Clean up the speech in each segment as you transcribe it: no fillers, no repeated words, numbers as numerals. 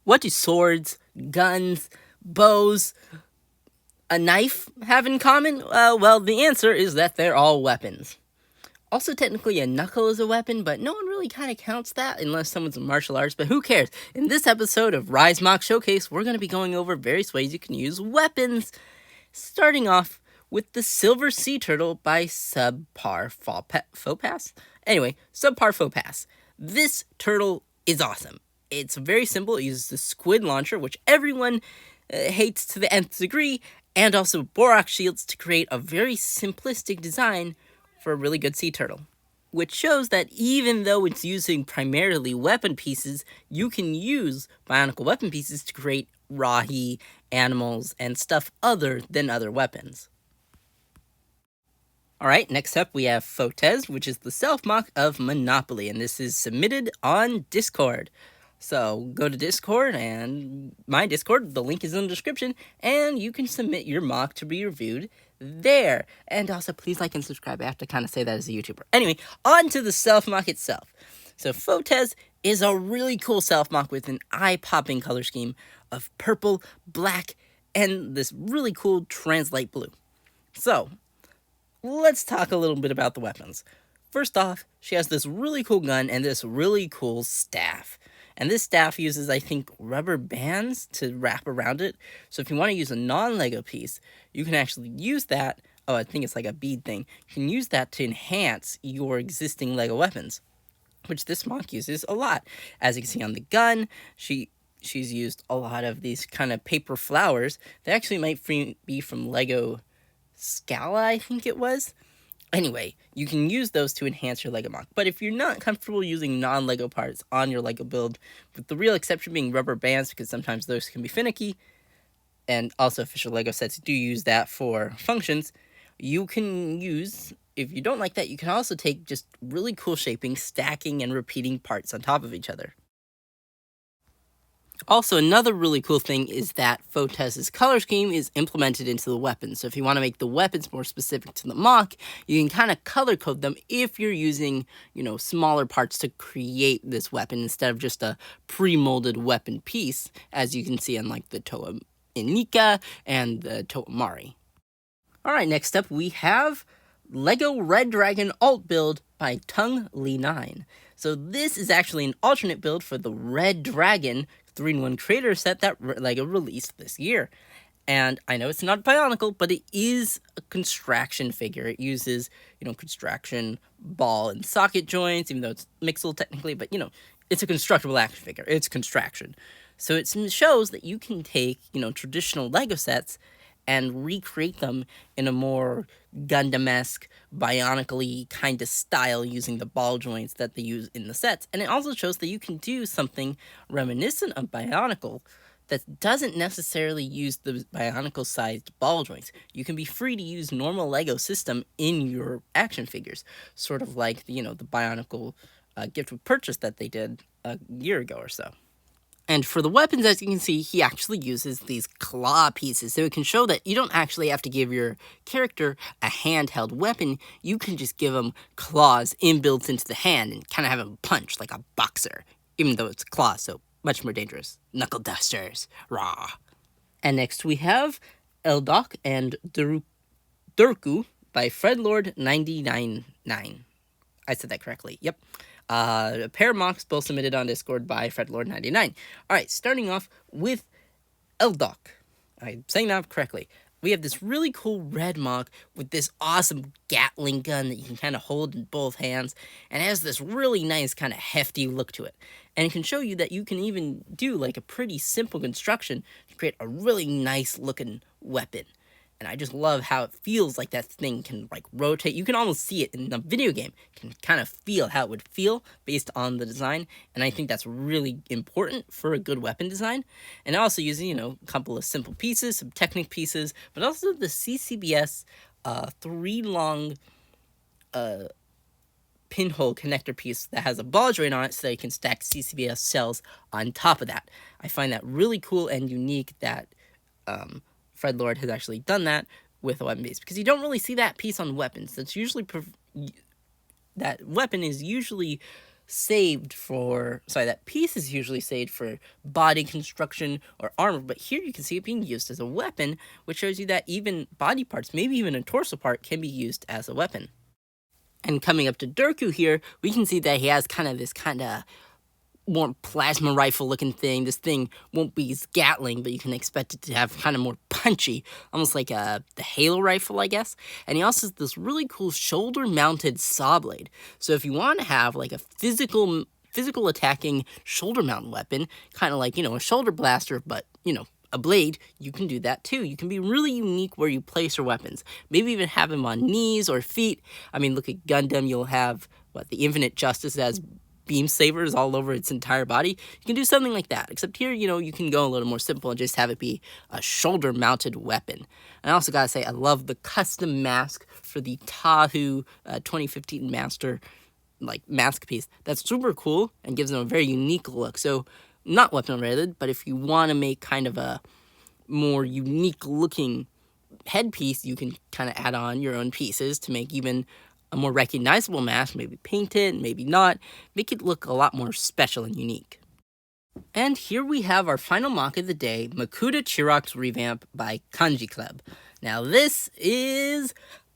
What do swords, guns, bows, a knife have in common? Well, the answer is that they're all weapons. Also, technically, a knuckle is a weapon, but no one really kind of counts that unless someone's in martial arts, but who cares? In this episode of Rise Mock Showcase, we're going to be going over various ways you can use weapons, starting off with the Silver Sea Turtle by subparfauxpas? Anyway, subparfauxpas. This turtle is awesome. It's very simple. It uses the squid launcher, which everyone hates to the nth degree, and also borax shields to create a very simplistic design for a really good sea turtle. Which shows that even though it's using primarily weapon pieces, you can use Bionicle weapon pieces to create rahi, animals, and stuff other than other weapons. Alright, next up we have Photez, which is the self-mock of Monopoly, and this is submitted on Discord. So go to Discord, and my Discord, the link is in the description, and you can submit your mock to be reviewed there. And also, please like and subscribe. I have to kind of say that as a YouTuber. Anyway, on to the self-mock itself. So Photez is a really cool self-mock with an eye-popping color scheme of purple, black, and this really cool translate blue. So, let's talk a little bit about the weapons. First off, she has this really cool gun and this really cool staff. And this staff uses, I think, rubber bands to wrap around it. So if you want to use a non-Lego piece, you can actually use that. Oh, I think it's like a bead thing. You can use that to enhance your existing Lego weapons, which this mock uses a lot. As you can see on the gun, she's used a lot of these kind of paper flowers. They actually might be from Lego Scala, I think it was. Anyway, you can use those to enhance your Lego mock. But if you're not comfortable using non-Lego parts on your Lego build, with the real exception being rubber bands, because sometimes those can be finicky, and also official Lego sets do use that for functions, you can use, if you don't like that, you can also take just really cool shaping, stacking, and repeating parts on top of each other. Also, another really cool thing is that Photez's color scheme is implemented into the weapons. So if you want to make the weapons more specific to the mock, you can kind of color code them if you're using, smaller parts to create this weapon instead of just a pre-molded weapon piece, as you can see on like the Toa Inika and the Toa Mari. Alright, next up we have Lego Red Dragon Alt Build by Tung Li 9. So this is actually an alternate build for the Red Dragon 3-in-1 creator set that Lego released this year. And I know it's not Bionicle, but it is a construction figure. It uses, construction ball and socket joints, even though it's Mixel technically, but, it's a constructible action figure. It's construction. So it shows that you can take, traditional Lego sets and recreate them in a more Gundam-esque, Bionicle-y kind of style using the ball joints that they use in the sets. And it also shows that you can do something reminiscent of Bionicle that doesn't necessarily use the Bionicle-sized ball joints. You can be free to use normal Lego system in your action figures, sort of like, the Bionicle gift with purchase that they did a year ago or so. And for the weapons, as you can see, he actually uses these claw pieces, so it can show that you don't actually have to give your character a handheld weapon. You can just give him claws inbuilt into the hand and kind of have him punch like a boxer, even though it's claws, so much more dangerous. Knuckle dusters, rah. And next we have Eldokk and Durku by FredLord999. I said that correctly, yep. A pair of mocks both submitted on Discord by FredLord99. Alright, starting off with Eldokk. I'm saying that correctly. We have this really cool red mock with this awesome Gatling gun that you can kind of hold in both hands, and it has this really nice kind of hefty look to it. And it can show you that you can even do like a pretty simple construction to create a really nice looking weapon. And I just love how it feels like that thing can like rotate. You can almost see it in the video game. You can kind of feel how it would feel based on the design. And I think that's really important for a good weapon design. And also using, a couple of simple pieces, some Technic pieces, but also the CCBS 3-long pinhole connector piece that has a ball joint on it so that you can stack CCBS cells on top of that. I find that really cool and unique that Fred Lord has actually done that with a weapon base, because you don't really see that piece on weapons. That's usually that weapon is usually that piece is usually saved for body construction or armor, but here you can see it being used as a weapon, which shows you that even body parts, maybe even a torso part, can be used as a weapon. And coming up to Durku here, we can see that he has kind of this more plasma rifle looking thing. This thing won't be his Gatling, but you can expect it to have kind of more punchy, almost like the Halo rifle, I guess. And he also has this really cool shoulder mounted saw blade. So if you want to have like a physical attacking shoulder mount weapon, kind of like, a shoulder blaster, but, a blade, you can do that too. You can be really unique where you place your weapons. Maybe even have them on knees or feet. I mean, look at Gundam, you'll have, the Infinite Justice as beam sabers all over its entire body. You can do something like that, except here, you can go a little more simple and just have it be a shoulder-mounted weapon. And I also gotta say, I love the custom mask for the Tahu 2015 Master, mask piece. That's super cool and gives them a very unique look. So, not weapon-related, but if you want to make kind of a more unique-looking headpiece, you can kind of add on your own pieces to make even a more recognizable mask, maybe paint it, maybe not, make it look a lot more special and unique. And here we have our final mock of the day, Makuta Chirox Revamp by kanjiklub. Now this is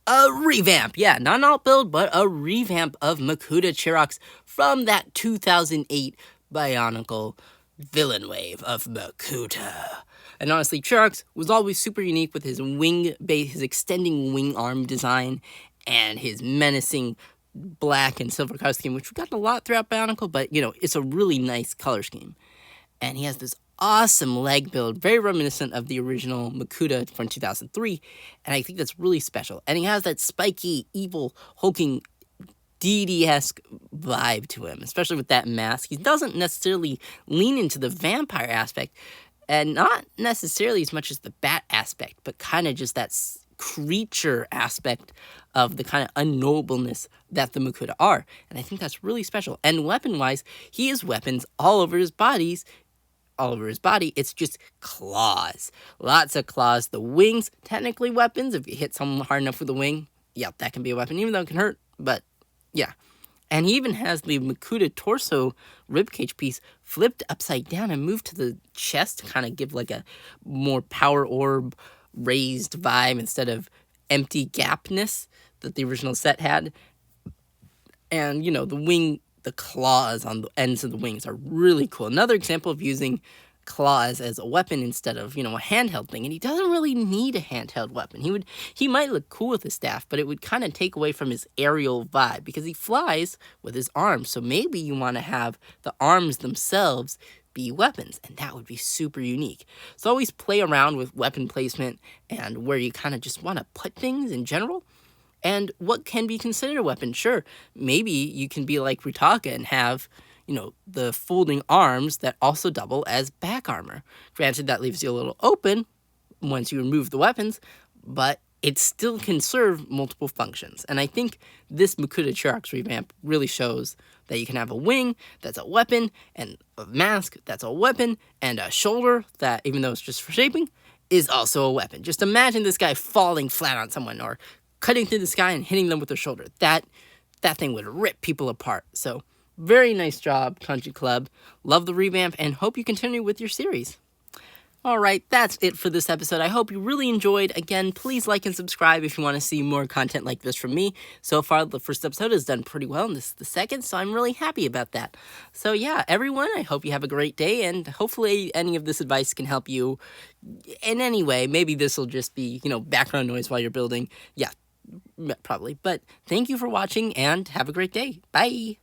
a revamp, yeah, not an alt build, but a revamp of Makuta Chirox from that 2008 Bionicle villain wave of Makuta. And honestly, Chirox was always super unique with his his extending wing arm design, and his menacing black and silver color scheme, which we've gotten a lot throughout Bionicle, but, it's a really nice color scheme. And he has this awesome leg build, very reminiscent of the original Makuta from 2003, and I think that's really special. And he has that spiky, evil, hulking, DD-esque vibe to him, especially with that mask. He doesn't necessarily lean into the vampire aspect, and not necessarily as much as the bat aspect, but kind of just that creature aspect of the kind of unknowableness that the Makuta are. And I think that's really special. And weapon-wise, he has weapons all over his body. It's just claws. Lots of claws. The wings, technically weapons. If you hit someone hard enough with a wing, yeah, that can be a weapon, even though it can hurt. But, yeah. And he even has the Makuta torso ribcage piece flipped upside down and moved to the chest to kind of give like a more power orb raised vibe instead of empty gapness that the original set had. And, the claws on the ends of the wings are really cool. Another example of using claws as a weapon instead of, a handheld thing. And he doesn't really need a handheld weapon. He might look cool with his staff, but it would kind of take away from his aerial vibe because he flies with his arms. So maybe you want to have the arms themselves be weapons, and that would be super unique. So always play around with weapon placement and where you kind of just want to put things in general, and what can be considered a weapon. Sure, maybe you can be like Ritaka and have, the folding arms that also double as back armor. Granted, that leaves you a little open once you remove the weapons, but it still can serve multiple functions. And I think this Makuta Chirox revamp really shows that you can have a wing that's a weapon, and a mask that's a weapon, and a shoulder that, even though it's just for shaping, is also a weapon. Just imagine this guy falling flat on someone or cutting through the sky and hitting them with their shoulder. That thing would rip people apart. So, very nice job, kanjiklub. Love the revamp and hope you continue with your series. Alright, that's it for this episode. I hope you really enjoyed. Again, please like and subscribe if you want to see more content like this from me. So far, the first episode has done pretty well, and this is the second, so I'm really happy about that. So yeah, everyone, I hope you have a great day, and hopefully any of this advice can help you in any way. Maybe this will just be, background noise while you're building. Yeah, probably. But thank you for watching, and have a great day. Bye!